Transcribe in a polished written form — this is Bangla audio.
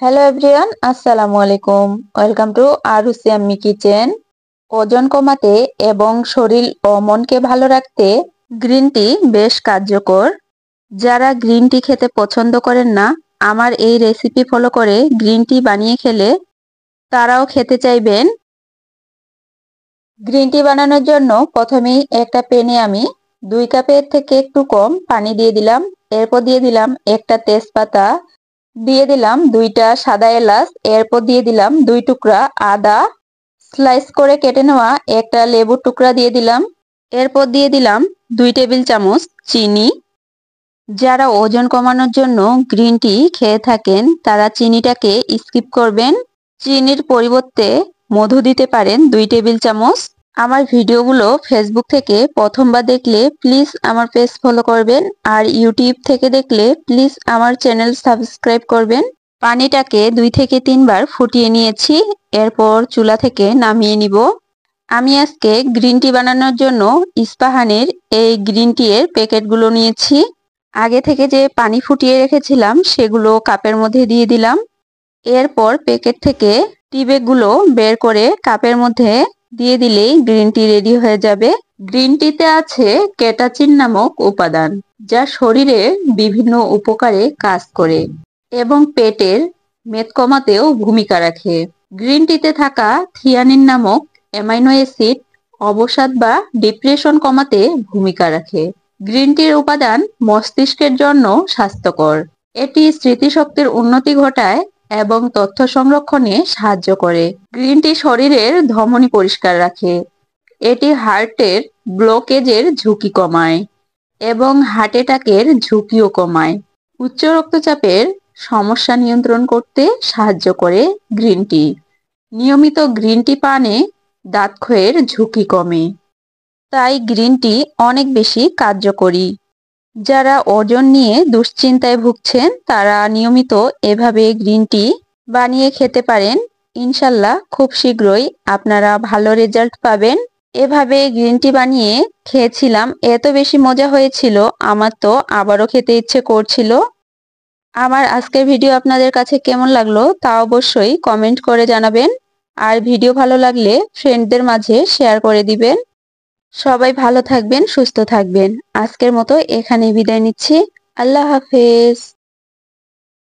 হ্যালো এভরিওয়ান, আসসালামু আলাইকুম। Welcome to আরুসি Ammi kitchen. ওজন কমাতে এবং শরীর ও মনকে ভালো রাখতে গ্রিন টি বেশ কার্যকর। যারা গ্রিন টি খেতে পছন্দ করেন না, আমার এই রেসিপি ফলো করে গ্রিন টি বানিয়ে খেলে তারাও খেতে চাইবেন। গ্রিন টি বানানোর জন্য প্রথমেই একটা প্যানে আমি 2 কাপের থেকে একটু কম পানি দিয়ে দিলাম। এরপর দিয়ে দিলাম একটা তেজপাতা, দিয়ে দিলাম 2টা সাদা এলাচ, এরপর দিয়ে দিলাম 2 টুকরা আদা, স্লাইস করে কেটে নেওয়া একটা লেবুর টুকরা দিয়ে দিলাম। এরপর দিয়ে দিলাম 2 টেবিল চামচ চিনি। যারা ওজন কমানোর জন্য গ্রিন টি খেয়ে থাকেন তারা চিনিটাকে স্কিপ করবেন। চিনির পরিবর্তে মধু দিতে পারেন 2 টেবিল চামচ। আমার ভিডিওগুলো ফেসবুক থেকে প্রথমবার দেখলে প্লিজ আমার পেজ ফলো করবেন, আর ইউটিউব থেকে দেখলে প্লিজ আমার চ্যানেল সাবস্ক্রাইব করবেন। পানিটাকে 2 থেকে 3 বার ফুটিয়ে নিয়েছি, এরপর চুলা থেকে নামিয়ে নিব। আমি আজকে গ্রিন টি বানানোর জন্য ইস্পাহানের এই গ্রিন টি এর প্যাকেটগুলো নিয়েছি। আগে থেকে যে পানি ফুটিয়ে রেখেছিলাম সেগুলো কাপের মধ্যে দিয়ে দিলাম। এরপর প্যাকেট থেকে টি ব্যাগগুলো বের করে কাপের মধ্যে দিয়ে দিলেই গ্রিন টি রেডি হয়ে যাবে। গ্রিন টিতে আছে ক্যাটাচিন নামক উপাদান, যা শরীরের বিভিন্ন উপকারে কাজ করে এবং পেটের মেদ কমাতেও ভূমিকা রাখে। গ্রিন টিতে থাকা থিয়ানিন নামক অ্যামাইনো অ্যাসিড অবসাদ বা ডিপ্রেশন কমাতে ভূমিকা রাখে। গ্রিন টির উপাদান মস্তিষ্কের জন্য স্বাস্থ্যকর। এটি স্মৃতিশক্তির উন্নতি ঘটায় এবং তথ্য সংরক্ষণে সাহায্য করে। গ্রিন টি শরীরের ধমনী পরিষ্কার রাখে। এটি হার্টের ব্লকেজের ঝুঁকি কমায় এবং হার্ট অ্যাটাকের ঝুঁকিও কমায়। উচ্চ রক্তচাপের সমস্যা নিয়ন্ত্রণ করতে সাহায্য করে গ্রিন টি। নিয়মিত গ্রিন টি পানে দাঁতক্ষয়ের ঝুঁকি কমে, তাই গ্রিন টি অনেক বেশি কার্যকরী। যারা ওজন নিয়ে দুশ্চিন্তায় ভুগছেন তারা নিয়মিত এভাবে গ্রিন টি বানিয়ে খেতে পারেন। ইনশাল্লাহ খুব শীঘ্রই আপনারা ভালো রেজাল্ট পাবেন। এভাবে গ্রিন টি বানিয়ে খেয়েছিলাম, এত বেশি মজা হয়েছিল আমার তো আবারও খেতে ইচ্ছে করছিল। আমার আজকের ভিডিও আপনাদের কাছে কেমন লাগলো তা অবশ্যই কমেন্ট করে জানাবেন, আর ভিডিও ভালো লাগলে ফ্রেন্ডদের মাঝে শেয়ার করে দিবেন। সবাই ভালো থাকবেন, সুস্থ থাকবেন। আজকের মতো এখানেই বিদায় নিচ্ছি। আল্লাহ হাফেজ।